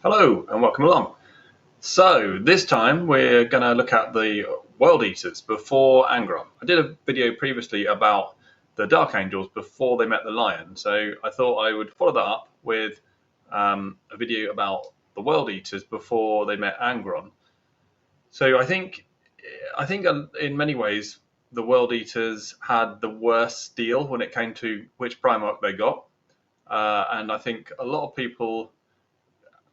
Hello and welcome along. So this time we're going to look at the World Eaters before Angron. I did a video previously about the Dark Angels before they met the Lion, so I thought I would follow that up with a video about the World Eaters before they met Angron. So I think in many ways the World Eaters had the worst deal when it came to which Primarch they got, and I think a lot of people,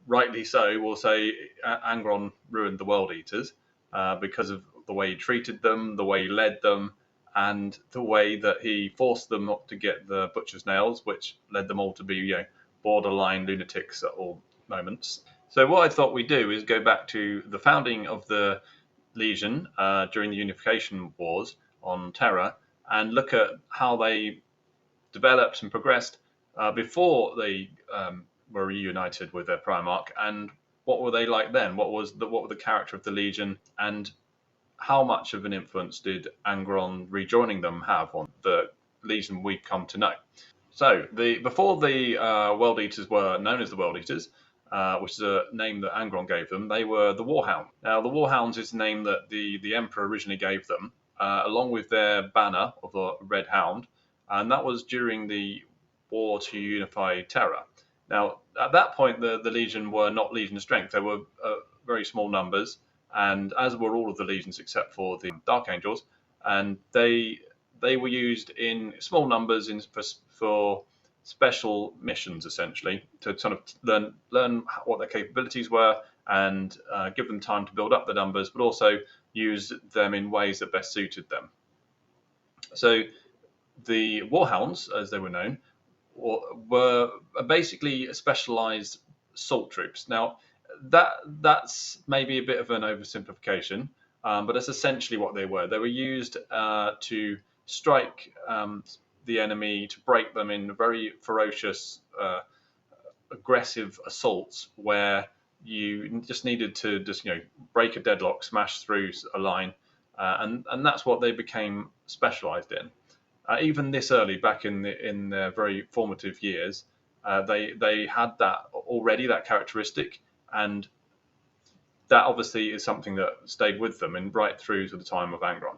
rightly so, will say Angron ruined the World Eaters because of the way he treated them, the way he led them, and the way that he forced them not to get the butcher's nails, which led them all to be, borderline lunatics at all moments. So what I thought we'd do is go back to the founding of the Legion during the Unification Wars on Terra and look at how they developed and progressed before they were reunited with their Primarch, and what were they like then? What were the character of the Legion, and how much of an influence did Angron rejoining them have on the Legion we've come to know? So before the World Eaters were known as the World Eaters, which is a name that Angron gave them, they were the War Hounds. Now the War Hounds is the name that the Emperor originally gave them, along with their banner of the Red Hound, and that was during the war to unify Terra. Now, at that point, the Legion were not Legion of Strength. They were very small numbers, and as were all of the Legions except for the Dark Angels, and they were used in small numbers for special missions, essentially, to sort of learn what their capabilities were and give them time to build up the numbers, but also use them in ways that best suited them. So the War Hounds, as they were known, were basically specialized assault troops. Now, that's maybe a bit of an oversimplification, but that's essentially what they were. They were used to strike the enemy, to break them in very ferocious, aggressive assaults where you just needed to break a deadlock, smash through a line, and that's what they became specialized in. Even this early, back in their very formative years, they had that already, that characteristic, and that obviously is something that stayed with them and right through to the time of Angron.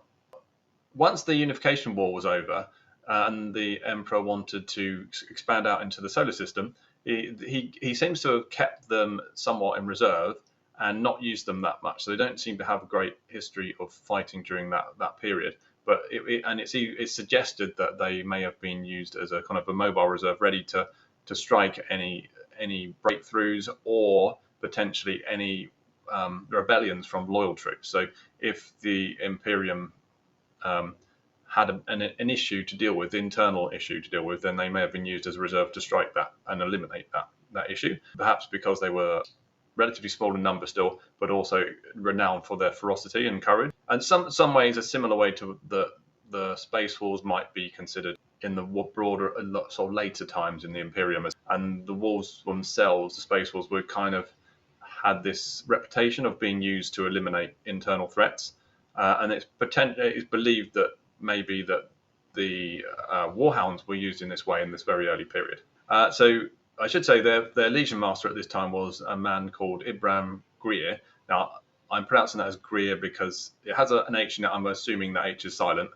Once the Unification War was over and the Emperor wanted to expand out into the solar system, he seems to have kept them somewhat in reserve and not used them that much. So they don't seem to have a great history of fighting during that period. But it's suggested that they may have been used as a kind of a mobile reserve, ready to strike any breakthroughs or potentially any rebellions from loyal troops. So if the Imperium had an issue to deal with, internal issue to deal with, then they may have been used as a reserve to strike that and eliminate that issue. Perhaps because they were relatively small in number still, but also renowned for their ferocity and courage. And some ways, a similar way to the Space Wars might be considered in the broader, sort of later times in the Imperium. And the wars themselves, the Space Wars, were kind of had this reputation of being used to eliminate internal threats. And it's believed that maybe that the War Hounds were used in this way in this very early period. So I should say their Legion Master at this time was a man called Ibram Greer. Now, I'm pronouncing that as Greer because it has an H in it. I'm assuming that H is silent.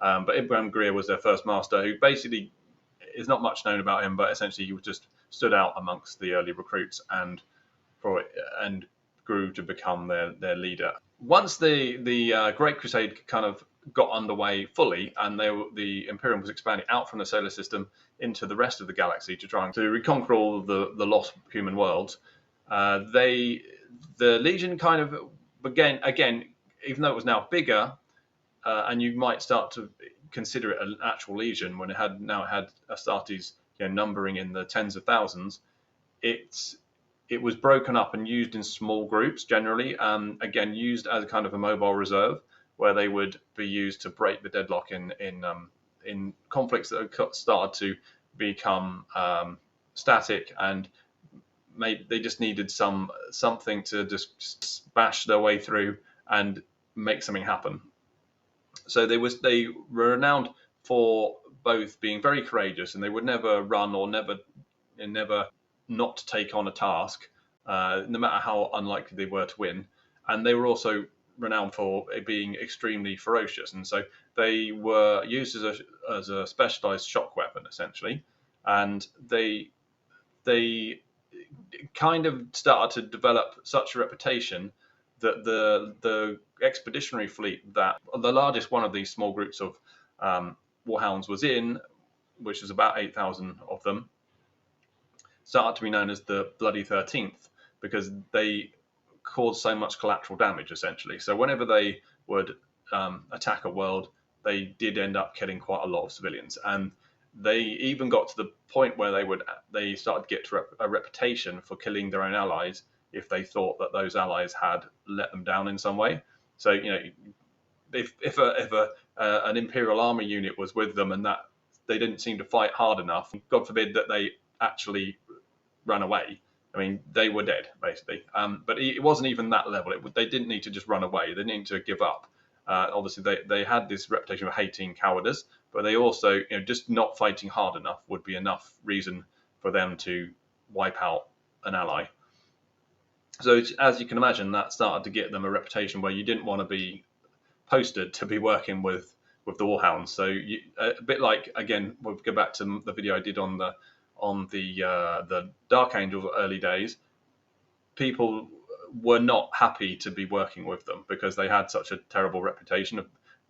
But Ibram Greer was their first master, who basically is not much known about him, but essentially he just stood out amongst the early recruits and grew to become their leader. Once the Great Crusade kind of got underway fully, and the Imperium was expanding out from the solar system into the rest of the galaxy to try to reconquer all the lost human worlds, the Legion kind of began, again, even though it was now bigger, and you might start to consider it an actual Legion when it had Astartes numbering in the tens of thousands. It was broken up and used in small groups generally, again used as a kind of a mobile reserve, where they would be used to break the deadlock in conflicts that had started to become static, and maybe they just needed something to just bash their way through and make something happen. So they were renowned for both being very courageous, and they would never run or never not take on a task, no matter how unlikely they were to win. And they were also renowned for being extremely ferocious, and so they were used as a specialized shock weapon essentially, and they kind of started to develop such a reputation that the expeditionary fleet that the largest one of these small groups of War Hounds was in, which was about 8,000 of them, started to be known as the Bloody 13th because they caused so much collateral damage essentially. So whenever they would attack a world, they did end up killing quite a lot of civilians, and they even got to the point where they started to get to a reputation for killing their own allies if they thought that those allies had let them down in some way. So if an imperial army unit was with them and that they didn't seem to fight hard enough, God forbid that they actually ran away. I mean, they were dead basically. But it wasn't even that level. They didn't need to just run away. They didn't need to give up. Obviously, they had this reputation of hating cowardice, but they also, just not fighting hard enough would be enough reason for them to wipe out an ally. So as you can imagine, that started to get them a reputation where you didn't want to be posted to be working with the Warhounds. So a bit like, again, we'll go back to the video I did on the Dark Angels early days. People were not happy to be working with them because they had such a terrible reputation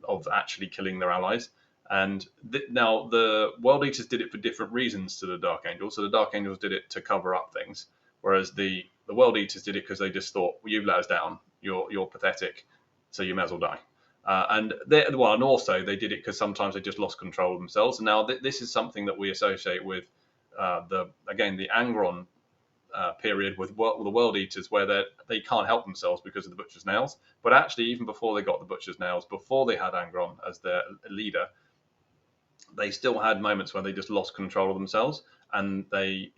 of actually killing their allies. And now the World Eaters did it for different reasons to the Dark Angels. So the Dark Angels did it to cover up things, whereas the World Eaters did it because they just thought, well, you've let us down, you're pathetic, so you may as well die. And also they did it because sometimes they just lost control of themselves. And now this is something that we associate with the Angron period with the World Eaters, where they can't help themselves because of the Butcher's Nails. But actually, even before they got the Butcher's Nails, before they had Angron as their leader, they still had moments where they just lost control of themselves, and they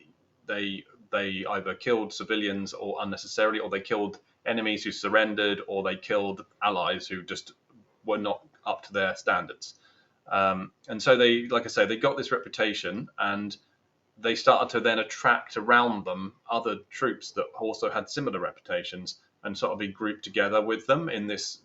either killed civilians or unnecessarily, or they killed enemies who surrendered, or they killed allies who just were not up to their standards. And so they, like I say, they got this reputation, and they started to then attract around them other troops that also had similar reputations and sort of be grouped together with them in this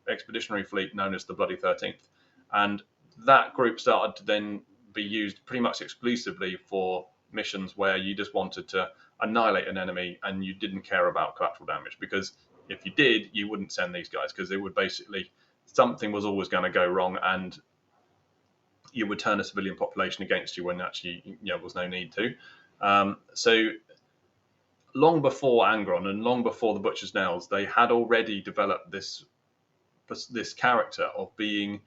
expeditionary fleet known as the Bloody 13th. And that group started to then be used pretty much exclusively for missions where you just wanted to annihilate an enemy and you didn't care about collateral damage, because if you did, you wouldn't send these guys, because they would basically, something was always going to go wrong and you would turn a civilian population against you when actually was no need to. So long before Angron and long before the Butcher's Nails, they had already developed this character of being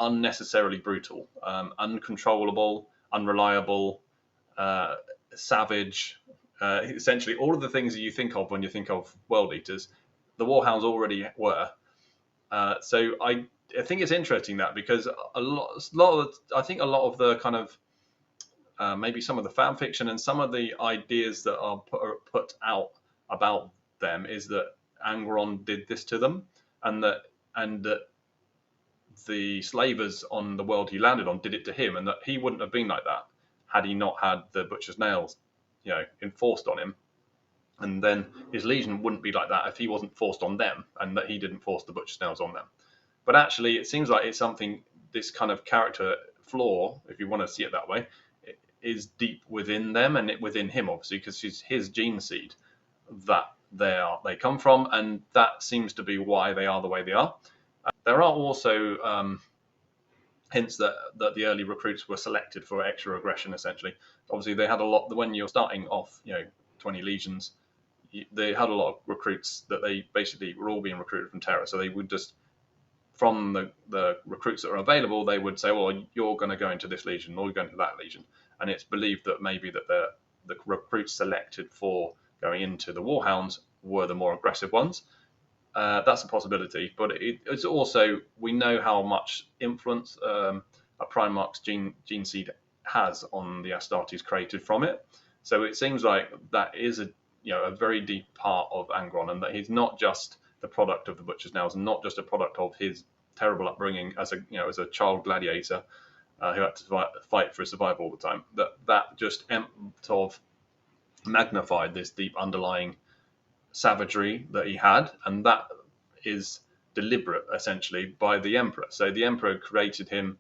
unnecessarily brutal, uncontrollable, unreliable, savage. Essentially, all of the things that you think of when you think of World Eaters, the Warhounds already were. So I think it's interesting that, because a lot of the kind of maybe some of the fan fiction and some of the ideas that are put out about them is that Angron did this to them, and that the slavers on the world he landed on did it to him, and that he wouldn't have been like that had he not had the Butcher's Nails, enforced on him. And then his legion wouldn't be like that if he wasn't forced on them, and that he didn't force the Butcher's Nails on them. But actually, it seems like it's something, this kind of character flaw, if you want to see it that way, is deep within them and within him, obviously, because it's his gene seed that they come from, and that seems to be why they are the way they are. There are also hints that the early recruits were selected for extra aggression, essentially. Obviously, they had a lot, when you're starting off, 20 legions, they had a lot of recruits that they basically were all being recruited from Terra. So they would just, from the recruits that are available, they would say, well, you're going to go into this legion, or you're going to that legion. And it's believed that maybe that the recruits selected for going into the Warhounds were the more aggressive ones. That's a possibility, but it's also, we know how much influence a Primarch's gene seed has on the Astartes created from it. So it seems like that is a very deep part of Angron, and that he's not just the product of the Butcher's Nails, and not just a product of his terrible upbringing as a child gladiator who had to fight for his survival all the time. That just sort of magnified this deep underlying savagery that he had, and that is deliberate essentially by the Emperor. So the Emperor created him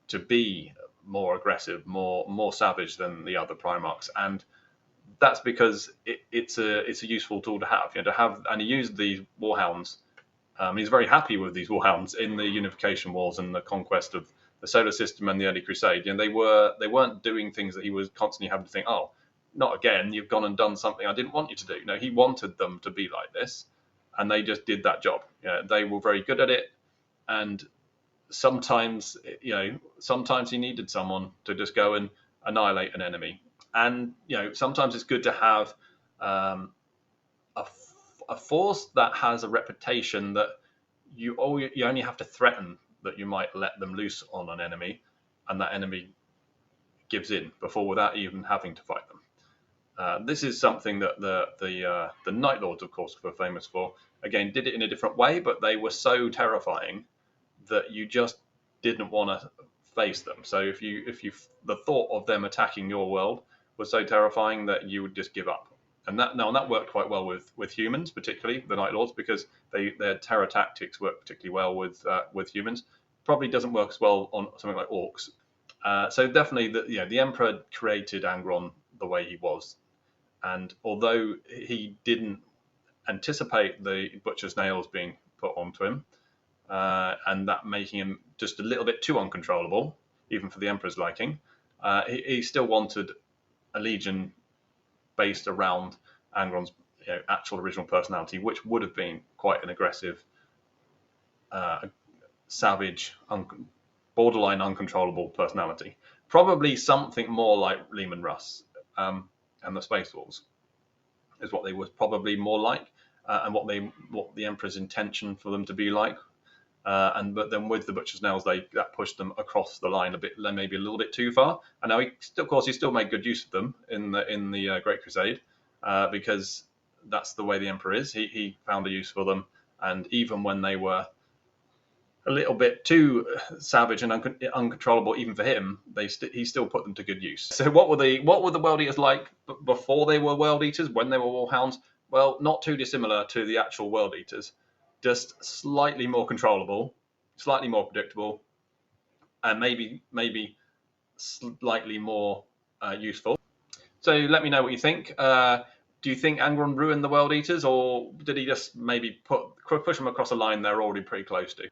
to be more aggressive, more savage than the other Primarchs, and that's because it's a useful tool to have. To have, and he used these War Hounds. He's very happy with these War Hounds in the Unification Wars and the conquest of the Solar System and the early Crusade. They weren't doing things that he was constantly having to think, oh, not again, you've gone and done something I didn't want you to do. No, he wanted them to be like this, and they just did that job. They were very good at it, and sometimes, sometimes he needed someone to just go and annihilate an enemy. And, sometimes it's good to have a force that has a reputation that you only have to threaten that you might let them loose on an enemy, and that enemy gives in without even having to fight them. This is something that the Night Lords, of course, were famous for. Again, did it in a different way, but they were so terrifying that you just didn't want to face them. So if the thought of them attacking your world was so terrifying that you would just give up. And that worked quite well with humans, particularly the Night Lords, because their terror tactics work particularly well with humans. Probably doesn't work as well on something like orcs. So definitely, the Emperor created Angron the way he was, and although he didn't anticipate the butcher's nails being put onto him, and that making him just a little bit too uncontrollable, even for the Emperor's liking, he still wanted a legion based around Angron's actual original personality, which would have been quite an aggressive, savage, borderline uncontrollable personality. Probably something more like Leman Russ and the Space Wolves is what they were probably more like, and what the Emperor's intention for them to be like. But then with the Butcher's Nails, that pushed them across the line a bit, maybe a little bit too far. And now, he still made good use of them in the Great Crusade, because that's the way the Emperor is. He found a use for them, and even when they were a little bit too savage and uncontrollable, even for him, he still put them to good use. So what were the World Eaters like before they were World Eaters? When they were War Hounds? Well, not too dissimilar to the actual World Eaters. Just slightly more controllable, slightly more predictable, and maybe slightly more useful. So let me know what you think. Do you think Angron ruined the World Eaters, or did he just maybe push them across a line they're already pretty close to?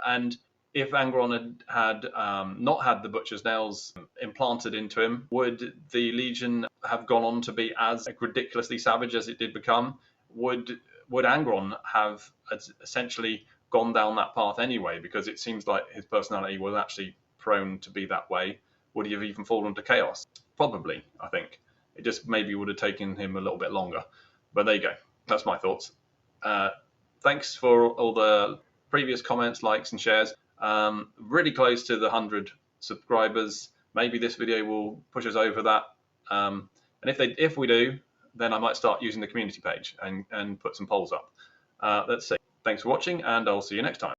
And if Angron had not had the Butcher's Nails implanted into him, would the Legion have gone on to be as ridiculously savage as it did become? Would Angron have essentially gone down that path anyway? Because it seems like his personality was actually prone to be that way. Would he have even fallen to chaos? Probably, I think. It just maybe would have taken him a little bit longer. But there you go. That's my thoughts. Thanks for all the previous comments, likes, and shares. Really close to the 100 subscribers. Maybe this video will push us over that. And if we do, then I might start using the community page and put some polls up. Let's see. Thanks for watching, and I'll see you next time.